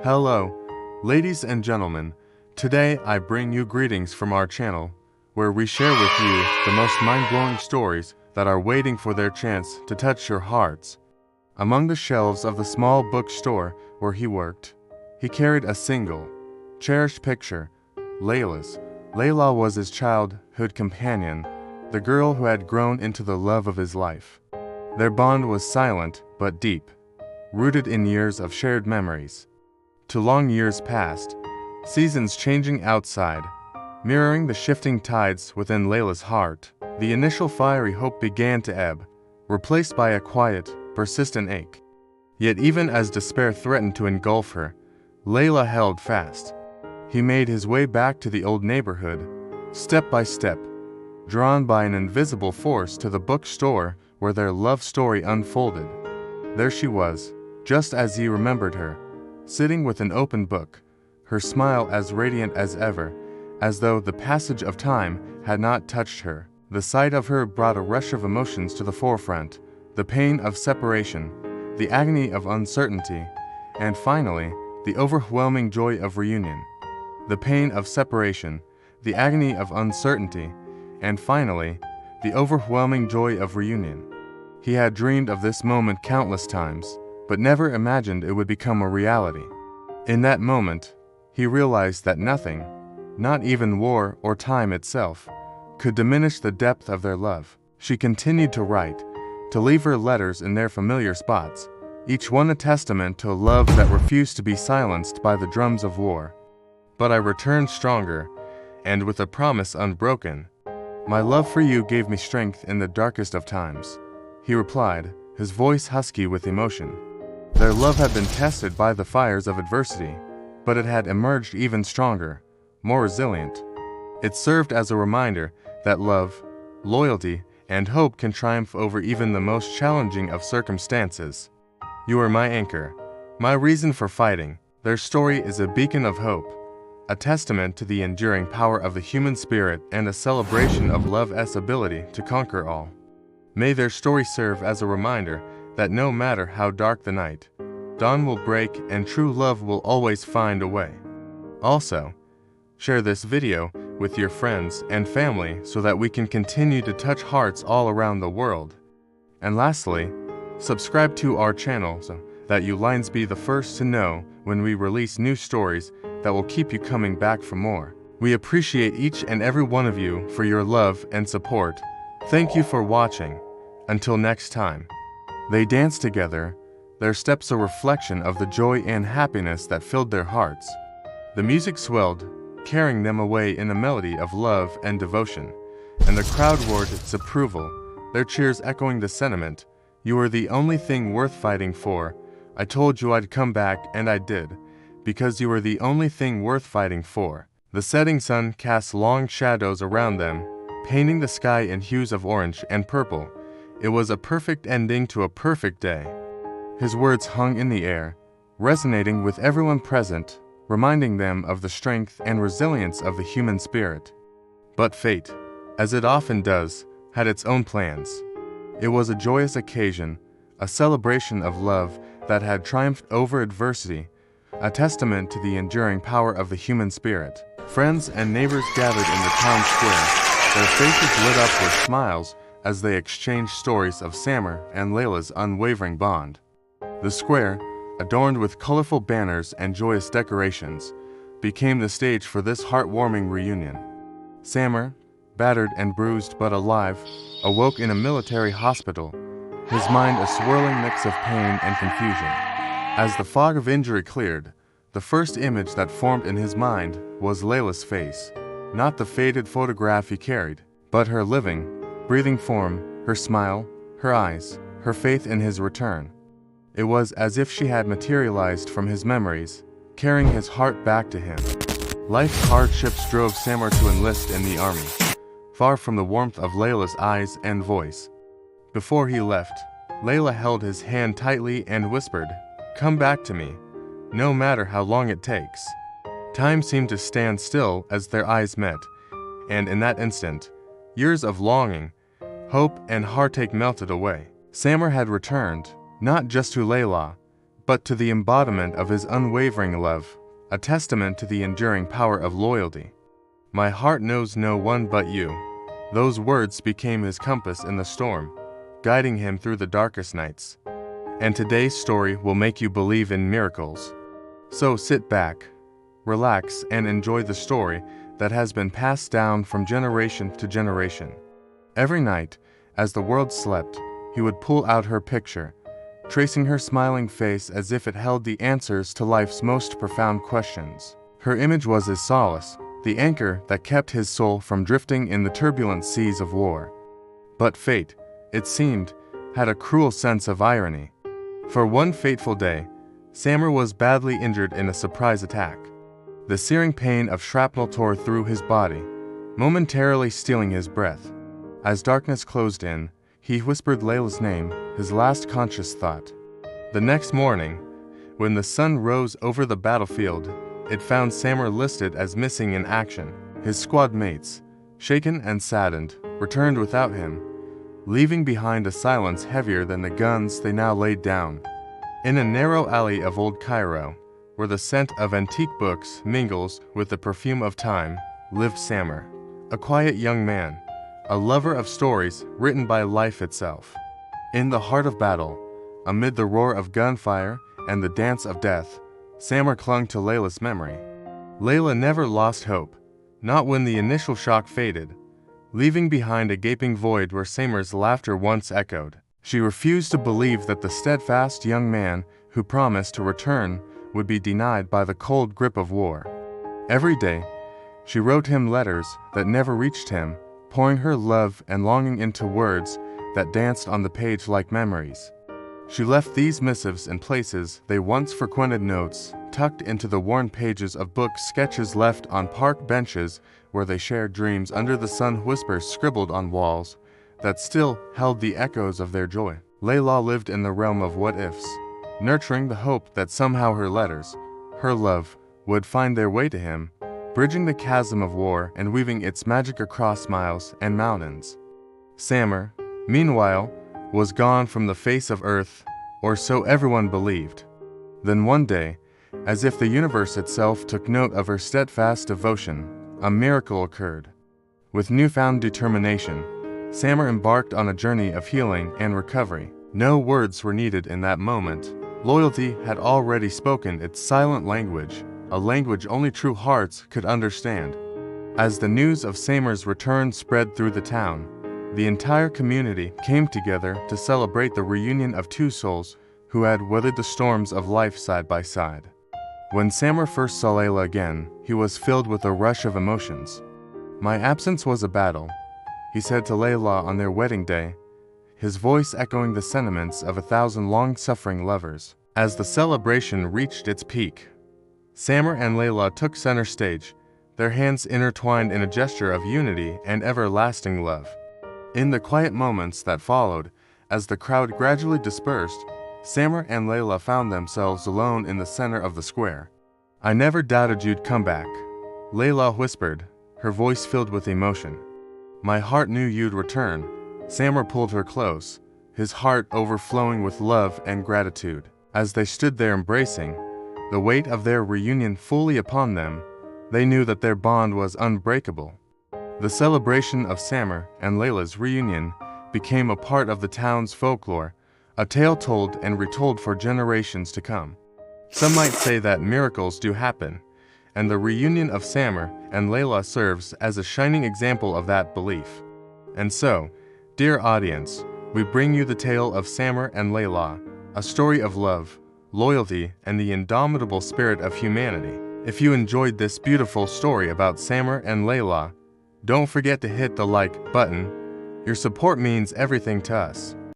Hello, ladies and gentlemen. Today I bring you greetings from our channel, where we share with you the most mind-blowing stories that are waiting for their chance to touch your hearts. Among the shelves of the small bookstore where he worked, he carried a single, cherished picture, Layla's. Layla was his childhood companion, the girl who had grown into the love of his life. Their bond was silent but deep, rooted in years of shared memories. To long years passed, seasons changing outside, mirroring the shifting tides within Layla's heart. The initial fiery hope began to ebb, replaced by a quiet, persistent ache. Yet even as despair threatened to engulf her, Layla held fast. He made his way back to the old neighborhood, step by step, drawn by an invisible force to the bookstore where their love story unfolded. There she was, just as he remembered her, sitting with an open book, her smile as radiant as ever, as though the passage of time had not touched her. The sight of her brought a rush of emotions to the forefront, the pain of separation, the agony of uncertainty, and finally, the overwhelming joy of reunion. The pain of separation, the agony of uncertainty, and finally, the overwhelming joy of reunion. He had dreamed of this moment countless times, but never imagined it would become a reality. In that moment, he realized that nothing, not even war or time itself, could diminish the depth of their love. She continued to write, to leave her letters in their familiar spots, each one a testament to a love that refused to be silenced by the drums of war. But I returned stronger, and with a promise unbroken. My love for you gave me strength in the darkest of times, he replied, his voice husky with emotion. Their love had been tested by the fires of adversity, but it had emerged even stronger, more resilient. It served as a reminder that love, loyalty, and hope can triumph over even the most challenging of circumstances. You are my anchor, my reason for fighting. Their story is a beacon of hope, a testament to the enduring power of the human spirit and a celebration of love's ability to conquer all. May their story serve as a reminder that no matter how dark the night, dawn will break and true love will always find a way. Also, share this video with your friends and family so that we can continue to touch hearts all around the world. And lastly, subscribe to our channel so that you lines be the first to know when we release new stories that will keep you coming back for more. We appreciate each and every one of you for your love and support. Thank you for watching. Until next time. They danced together, their steps a reflection of the joy and happiness that filled their hearts. The music swelled, carrying them away in a melody of love and devotion, and the crowd roared its approval, their cheers echoing the sentiment, "You are the only thing worth fighting for. I told you I'd come back and I did, because you are the only thing worth fighting for." The setting sun cast long shadows around them, painting the sky in hues of orange and purple. It was a perfect ending to a perfect day. His words hung in the air, resonating with everyone present, reminding them of the strength and resilience of the human spirit. But fate, as it often does, had its own plans. It was a joyous occasion, a celebration of love that had triumphed over adversity, a testament to the enduring power of the human spirit. Friends and neighbors gathered in the town square, their faces lit up with smiles as they exchanged stories of Samer and Layla's unwavering bond. The square, adorned with colorful banners and joyous decorations, became the stage for this heartwarming reunion. Samer, battered and bruised but alive, awoke in a military hospital, his mind a swirling mix of pain and confusion. As the fog of injury cleared, the first image that formed in his mind was Layla's face, not the faded photograph he carried, but her living, breathing form, her smile, her eyes, her faith in his return. It was as if she had materialized from his memories, carrying his heart back to him. Life's hardships drove Samer to enlist in the army, far from the warmth of Layla's eyes and voice. Before he left, Layla held his hand tightly and whispered, "Come back to me, no matter how long it takes." Time seemed to stand still as their eyes met, and in that instant, years of longing, hope, and heartache melted away. Samer had returned, not just to Layla, but to the embodiment of his unwavering love, a testament to the enduring power of loyalty. "My heart knows no one but you." Those words became his compass in the storm, guiding him through the darkest nights. And today's story will make you believe in miracles. So sit back, relax, and enjoy the story that has been passed down from generation to generation. Every night, as the world slept, he would pull out her picture, tracing her smiling face as if it held the answers to life's most profound questions. Her image was his solace, the anchor that kept his soul from drifting in the turbulent seas of war. But fate, it seemed, had a cruel sense of irony. For one fateful day, Samer was badly injured in a surprise attack. The searing pain of shrapnel tore through his body, momentarily stealing his breath. As darkness closed in, he whispered Layla's name, his last conscious thought. The next morning, when the sun rose over the battlefield, it found Samer listed as missing in action. His squad mates, shaken and saddened, returned without him, leaving behind a silence heavier than the guns they now laid down. In a narrow alley of old Cairo, where the scent of antique books mingles with the perfume of time, lived Samer, a quiet young man, a lover of stories written by life itself. In the heart of battle, amid the roar of gunfire and the dance of death, Samer clung to Layla's memory. Layla never lost hope, not when the initial shock faded, leaving behind a gaping void where Samer's laughter once echoed. She refused to believe that the steadfast young man who promised to return would be denied by the cold grip of war. Every day, she wrote him letters that never reached him, pouring her love and longing into words that danced on the page like memories. She left these missives in places they once frequented, notes tucked into the worn pages of book sketches left on park benches where they shared dreams under the sun, whispers scribbled on walls that still held the echoes of their joy. Layla lived in the realm of what-ifs, nurturing the hope that somehow her letters, her love, would find their way to him, bridging the chasm of war and weaving its magic across miles and mountains. Samer, meanwhile, was gone from the face of earth, or so everyone believed. Then one day, as if the universe itself took note of her steadfast devotion, a miracle occurred. With newfound determination, Samer embarked on a journey of healing and recovery. No words were needed in that moment. Loyalty had already spoken its silent language, a language only true hearts could understand. As the news of Samer's return spread through the town, the entire community came together to celebrate the reunion of two souls who had weathered the storms of life side by side. When Samer first saw Layla again, he was filled with a rush of emotions. "My absence was a battle," he said to Layla on their wedding day, his voice echoing the sentiments of 1,000 long-suffering lovers. As the celebration reached its peak, Samer and Layla took center stage, their hands intertwined in a gesture of unity and everlasting love. In the quiet moments that followed, as the crowd gradually dispersed, Samer and Layla found themselves alone in the center of the square. "I never doubted you'd come back," Layla whispered, her voice filled with emotion. "My heart knew you'd return." Samer pulled her close, his heart overflowing with love and gratitude. As they stood there embracing, the weight of their reunion fully upon them, they knew that their bond was unbreakable. The celebration of Samer and Layla's reunion became a part of the town's folklore, a tale told and retold for generations to come. Some might say that miracles do happen, and the reunion of Samer and Layla serves as a shining example of that belief. And so, dear audience, we bring you the tale of Samer and Layla, a story of love, loyalty, and the indomitable spirit of humanity. If you enjoyed this beautiful story about Samer and Layla, don't forget to hit the like button. Your support means everything to us.